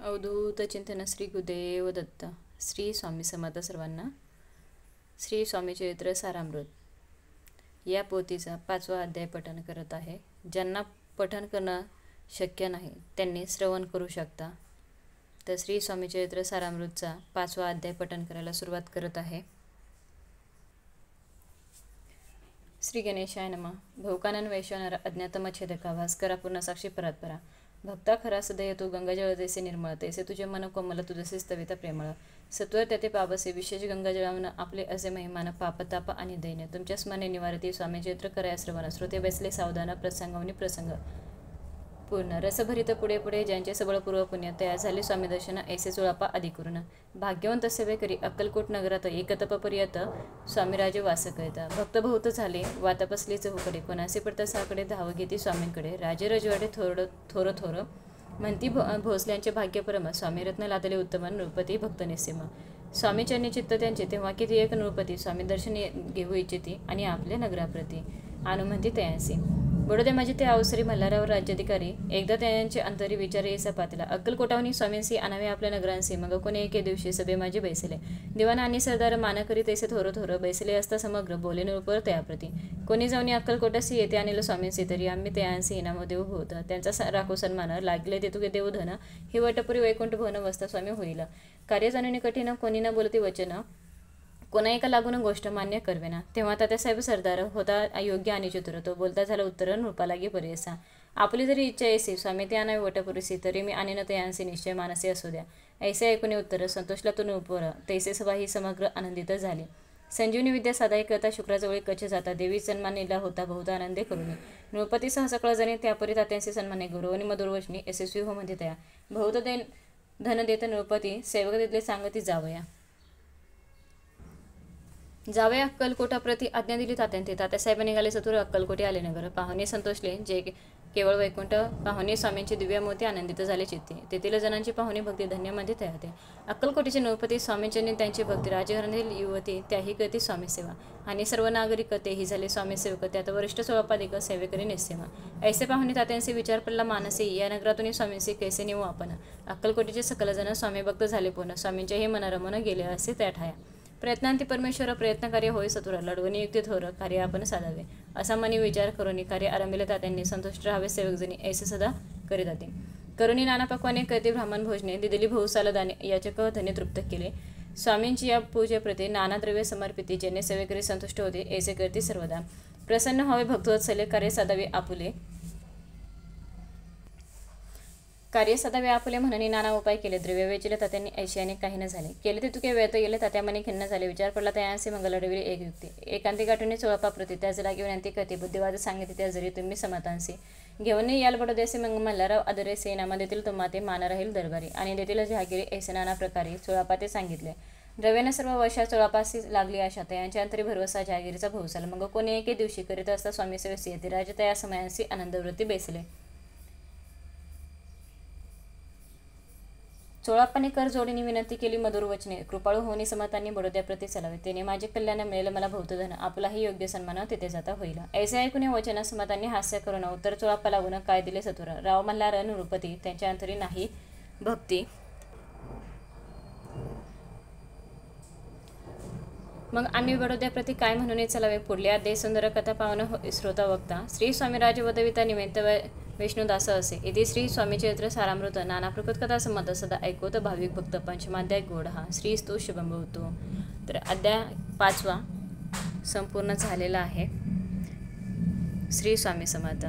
अवधूत चिंतन श्री गुरुदेव दत्त. श्री स्वामी समर्थ सर्वांना. श्री स्वामी चरित्र सारामृत या पोथीचा 5वा अध्याय पठण करत आहे. ज्यांना पठण करणं शक्य नाही त्यांनी श्रवण करू शकता. तर श्री स्वामी चरित्र सारामृतचा 5वा अध्याय पठण करायला सुरुवात करत आहे. श्री गणेशाय नमः. भौकानन वैश्वानर अज्ञातमच्छेदका भास्करा पूर्ण साक्षी परात्परा भक्ता खरा सदय तू गंगाजळ तैसे निर्मळ तैसे तुझे मन कोमल तुझसे स्तविता प्रेमळ सत्वर त्याते पावसे विशेष गंगाजळावन आपले असे महिमान पापताप आणि दैन्य तुमच्या स्मरणे निवारती स्वामी चरित्र कराया श्रवण श्रोते बसले सावधान प्रसंगवनी प्रसंग पूर्ण रसभरित पुढे पुढे ज्यांचे सबळ पूर्व पुण्य तयार झाले स्वामी दर्शन ऐसे चोळापा अधिकरून भाग्यवंत सेवे करी अक्कलकोट नगरात एकतपपर्यंत स्वामीराजे वास कळता भक्त बहुत झाले वात बसली चहूकडे कोणासे पडता साकडे धाव घेती स्वामींकडे राजे रजवाडे थोर थोर म्हणती भोसल्यांचे भाग्य परम स्वामी रत्न लादले उत्तम नृपती भक्त निसीम स्वामीचरणी चित्त त्यांचे तेव्हा किती एक नृपती स्वामी दर्शन घेऊ इच्छिती आणि आपल्या नगराप्रती आणू म्हणती तयांसी बडोदे माझे ते अवसरी मल्हारराव राज्याधिकारी एकदा त्यांचे अंतरी विचार येसा पातला अक्कलकोटावनी स्वामींसी आणावे आपल्या नगरांसी मग कोणी एके दिवशी सभे माझे बैसले दिवाण आणि सरदार मान करी तैसे थोर थोर बैसले असता समग्र बोले नृपर तयाप्रती कोणी जाऊन अक्कलकोटासी येते आणले स्वामींसी तरी आम्ही तयांसी इनाम देऊ होत त्यांचा राखो सन्मान लागले देतुके देवधन ही वटपुरी वैकुंठ भवन वस्ता स्वामी होईल कार्य जाणून कठीण कोणी न बोलती वचन कोणा एका लागून गोष्ट मान्य करवेना तेव्हा तात्यासाहेब सरदार होता अयोग्य आणि चतुर तो बोलता झाला उत्तर नृपा लागी परियसा आपली जरी इच्छा येसी स्वामी ते आणावे वटपुरीसी तरी मी आणि न तयांसी निश्चय मानसे असू द्या ऐसे ऐकून उत्तर संतोषला तो नृपर तैसे सभा ही समग्र आनंदित झाली संजीवनी विद्या साधाई करता शुक्राजवळी कच्छ जाता देवी सन्मान नेला होता बहुत आनंदे करून नृपतीसह सकळ जणे त्यापरी तात्यांचे सन्माने गौरव आणि मधुरवचनी यशस्वी हो मध्ये तया बहुत धन देत नृपती सेवक तिथले सांगती जावया जावे अक्कलकोटाप्रती आज्ञा दिली तात्यांते तात्यासाहेब निघाले चतुर अक्कलकोटी आले नगर पाहुणे संतोषले जे केवळ वैकुंठ पाहुणे स्वामींची दिव्य मोती आनंदित झाले चित्ते तेथील जणांची पाहुणे भक्ती धन्यमध्ये तयाते अक्कलकोटीचे नृपती स्वामींचे त्यांची भक्ती राजघराणील युवती त्याही करती स्वामी सेवा आणि सर्व नागरिक तेही झाले स्वामी सेवक त्यात वरिष्ठ सोळापाधिक सेवेकरी निस्सेमा ऐसे पाहुणे तात्यांचे विचार पडला मानसी या नगरातून स्वामींशी कैसे नेऊ आपण अक्कलकोटीचे सकल जण स्वामी भक्त झाले पूर्ण स्वामींच्याही मनरमन गेले असे त्या ठाया प्रयत्नांती परमेश्वर प्रयत्नकार्य होय सतुरा लढवणी युक्ती थोर कार्य आपण साधावे असा मनी विचार करून कार्य आरंभिले तात्यांनी संतुष्ट राहावे सेवकजणी ऐसे सदा करीत जाते करुणी नाना पक्वाने करते ब्राह्मण भोजने दिलेली बहुसाल दाने याचक धने तृप्त केले स्वामींची या पूजेप्रती नाना द्रव्य समर्पिती ज्याने सेवेकरी संतुष्ट होते ऐसे करते सर्वदा प्रसन्न व्हावे भक्तवत्सले कार्य साधावे आपुले कार्य सदावे आपुले म्हणून नाना उपाय केले द्रव्य वेचले तात्यांनी ऐशियाने काही न झाले केले ते तुके व्यर्थ गेले तात्या मनी खिन्न झाले विचार पडला तयांसी मंगलडविले एक युक्ती एकांती गाठून चोळापाप्रती त्या जरा घेऊन अंती करते बुद्धिवाद सांगितले त्या जरी तुम्ही समतांसी घेऊन याल बडोदेसे मग मल्हारराव आदरे सेनामा देतील तुम्हा मान राहील दरबारी आणि देतील जहागिरी ऐसे नाना प्रकारे चोळापाते सांगितले द्रव्याने सर्व वर्षा चोळापासी लागली आशा तयांच्या अंतरी भरवसा जहागिरीचा भोवसाल मग कोणी एके दिवशी करीत असता स्वामी सेवेसी येते राज तया समयांसी आनंदवृत्ती बेसले चोळाप्पाने कर जोडीने विनंती केली मधुर वचने कृपाळू होणी समतांनी बडोद्याप्रती चलावे तेने माझे कल्याण मिळेल मला भौतधन आपलाही योग्य सन्मान तिथे जाता होईल ऐसे ऐकून वचन समतांनी हास्य करून उत्तर चोळाप्पा लागून काय दिले सतुर राव मल्हार नृपती त्यांच्या अंतरी नाही भक्ती मग आम्ही बडोद्याप्रती काय म्हणून चलावे पुढल्या अध्याय सुंदर कथा पावन श्रोता वक्ता श्री स्वामी राजवदविता निमित्त विष्णुदास असे इथे श्री स्वामी चरित्र सारामृत नाना प्रकृत कथा संमत सदा ऐकवत भाविक भक्त पंचमाध्याय गोड हा श्री स्तू शुभंभवतो. तर अध्याय 5वा संपूर्ण झालेला आहे. श्री स्वामी समर्थ.